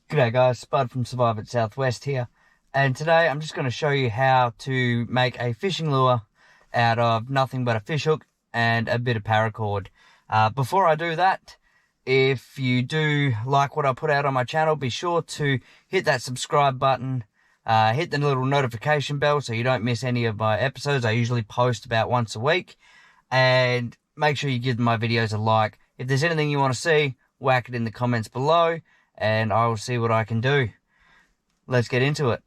G'day guys, Spud from Survive at Southwest here, and today I'm just going to show you how to make a fishing lure out of nothing but a fish hook and a bit of paracord. Before I do that, if you do like what I put out on my channel, be sure to hit that subscribe button, hit the little notification bell so you don't miss any of my episodes. I usually post about once a week, and make sure you give my videos a like. If there's anything you want to see, whack it in the comments below and I will see what I can do. Let's get into it.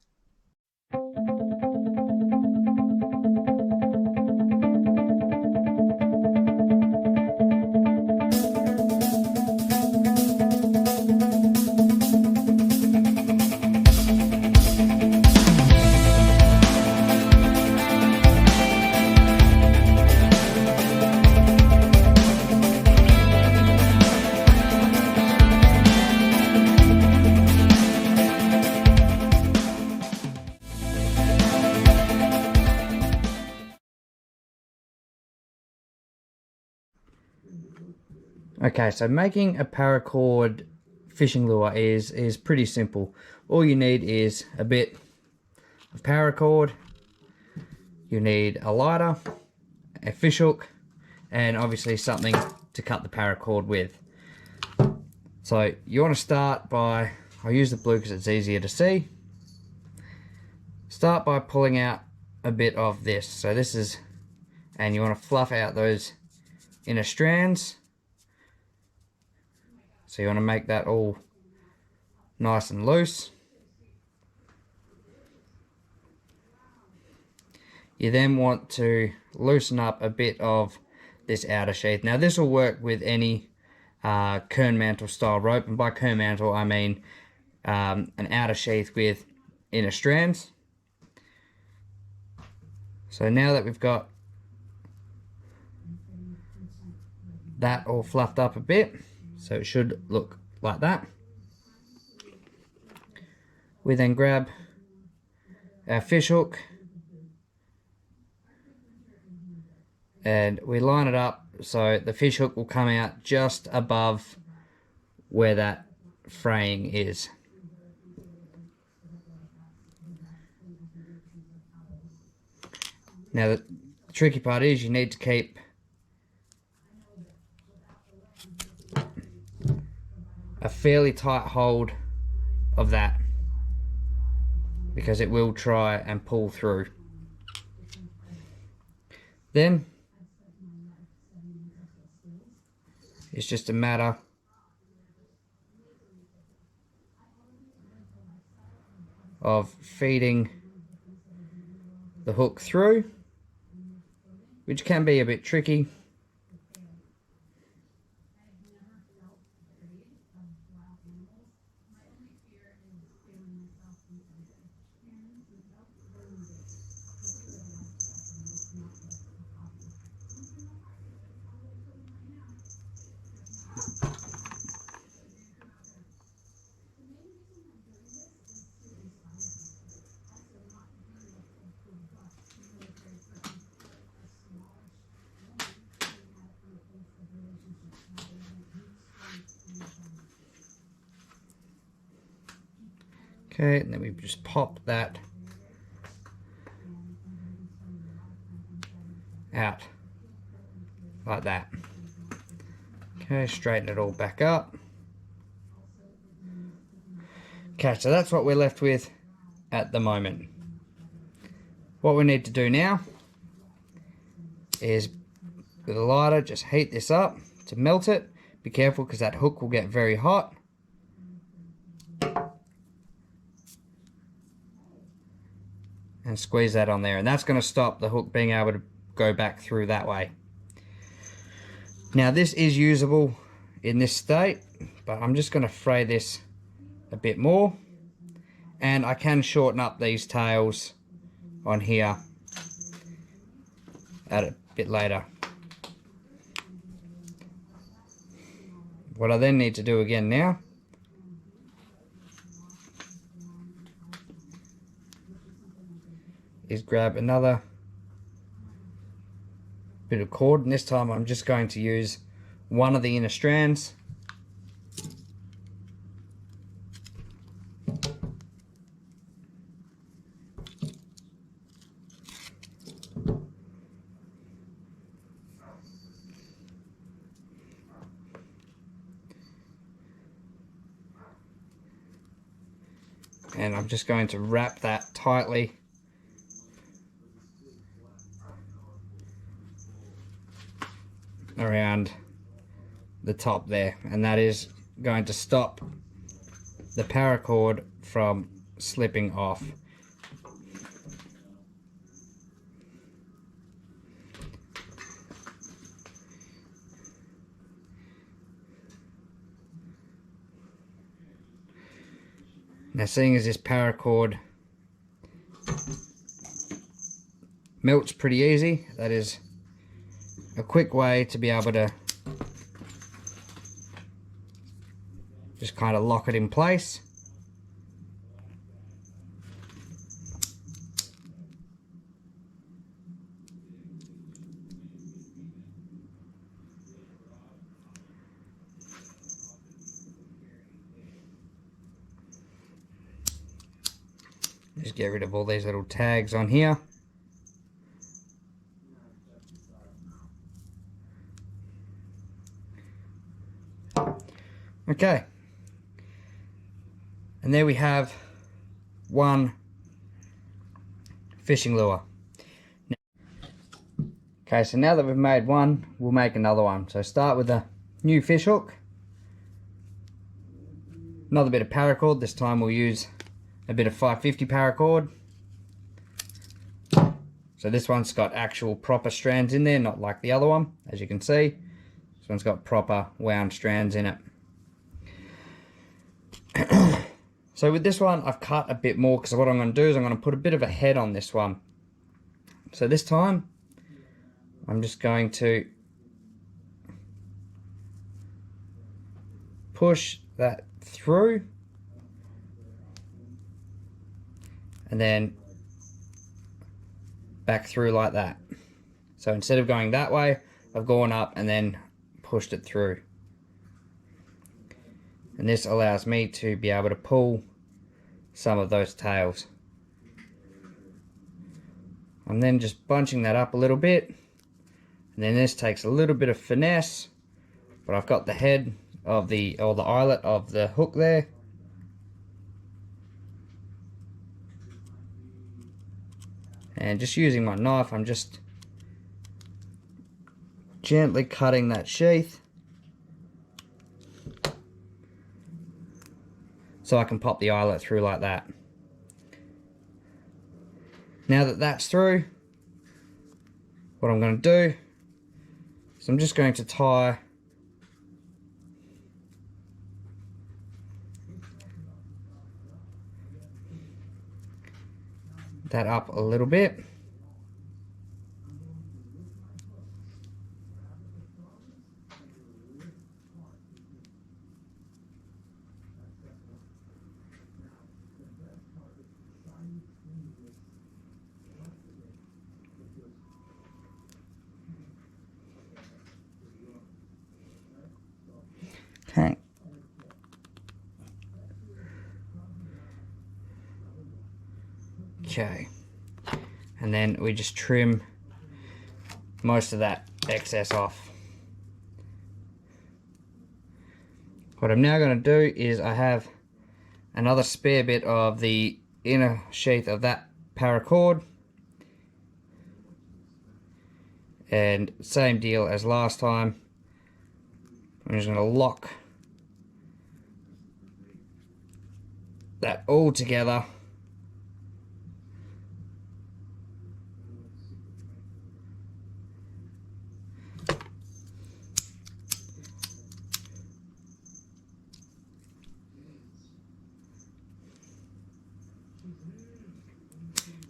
Okay, so making a paracord fishing lure is pretty simple. All you need is a bit of paracord, you need a lighter, a fish hook, and obviously something to cut the paracord with. So you want to start by, I'll use the blue because it's easier to see. Start by pulling out a bit of this. So this is, and you want to fluff out those inner strands. So you want to make that all nice and loose. You then want to loosen up a bit of this outer sheath. Now this will work with any kern mantle style rope, and by kern mantle I mean an outer sheath with inner strands. So now that we've got that all fluffed up a bit, so it should look like that, we then grab our fish hook and we line it up so the fish hook will come out just above where that fraying is. Now the tricky part is you need to keep a fairly tight hold of that because it will try and pull through. Then it's just a matter of feeding the hook through, which can be a bit tricky. Okay, and then we just pop that out like that. Okay, straighten it all back up. Okay, so that's what we're left with at the moment. What we need to do now is, with a lighter, just heat this up to melt it. Be careful because that hook will get very hot. And squeeze that on there, and that's going to stop the hook being able to go back through that way. Now this is usable in this state, but I'm just going to fray this a bit more, and I can shorten up these tails on here at a bit later. What I then need to do again now is grab another bit of cord, and this time I'm just going to use one of the inner strands and I'm just going to wrap that tightly around the top there, and that is going to stop the paracord from slipping off. Now, seeing as this paracord melts pretty easy, that is a quick way to be able to just kind of lock it in place. Just get rid of all these little tags on here. Okay, and there we have one fishing lure. Okay, so now that we've made one, we'll make another one. So start with a new fish hook, another bit of paracord. This time we'll use a bit of 550 paracord. So this one's got actual proper strands in there, not like the other one, as you can see. This one's got proper wound strands in it. So with this one, I've cut a bit more because what I'm going to do is I'm going to put a bit of a head on this one. So this time, I'm just going to push that through and then back through like that. So instead of going that way, I've gone up and then pushed it through. And this allows me to be able to pull some of those tails. I'm then just bunching that up a little bit, and then this takes a little bit of finesse, but I've got the head of the eyelet of the hook there. And just using my knife, I'm just gently cutting that sheath so I can pop the eyelet through like that. Now that that's through, what I'm going to do is I'm just going to tie that up a little bit. Okay. Okay. And then we just trim most of that excess off. What I'm now going to do is I have another spare bit of the inner sheath of that paracord. And same deal as last time. I'm just going to lock that all together.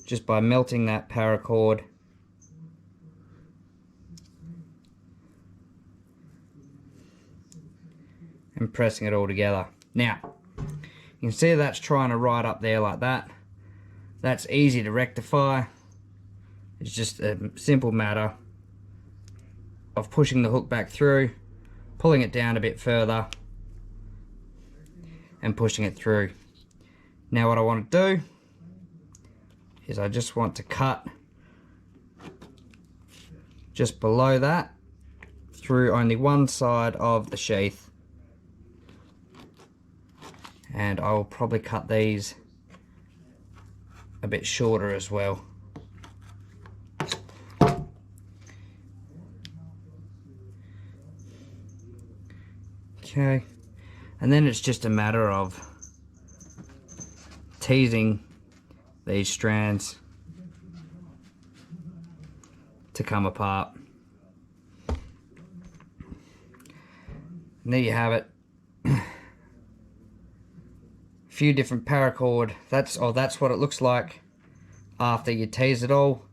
Just by melting that paracord and pressing it all together. Now, you can see that's trying to ride up there like that. That's easy to rectify. It's just a simple matter of pushing the hook back through, pulling it down a bit further, and pushing it through. Now what I want to do is I just want to cut just below that through only one side of the sheath. And I will probably cut these a bit shorter as well. Okay, and then it's just a matter of teasing these strands to come apart. And there you have it. A few different paracord. That's what it looks like after you tease it all.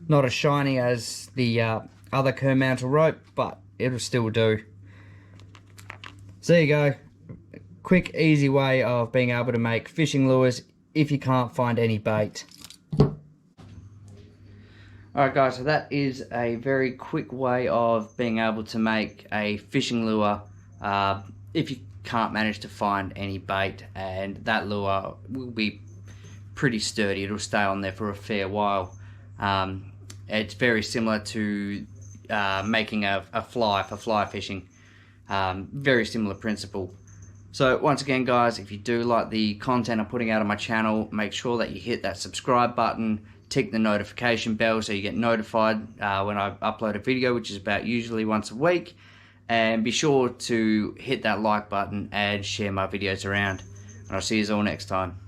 Not as shiny as the other kerr mantle rope, but it'll still do. So there you go. Quick, easy way of being able to make fishing lures if you can't find any bait. Alright guys, so that is a very quick way of being able to make a fishing lure if you can't manage to find any bait, and that lure will be pretty sturdy. It'll stay on there for a fair while. It's very similar to making a fly for fly fishing. Very similar principle. So once again guys, if you do like the content I'm putting out on my channel, make sure that you hit that subscribe button, tick the notification bell so you get notified when I upload a video, which is about usually once a week, and be sure to hit that like button and share my videos around, and I'll see you all next time.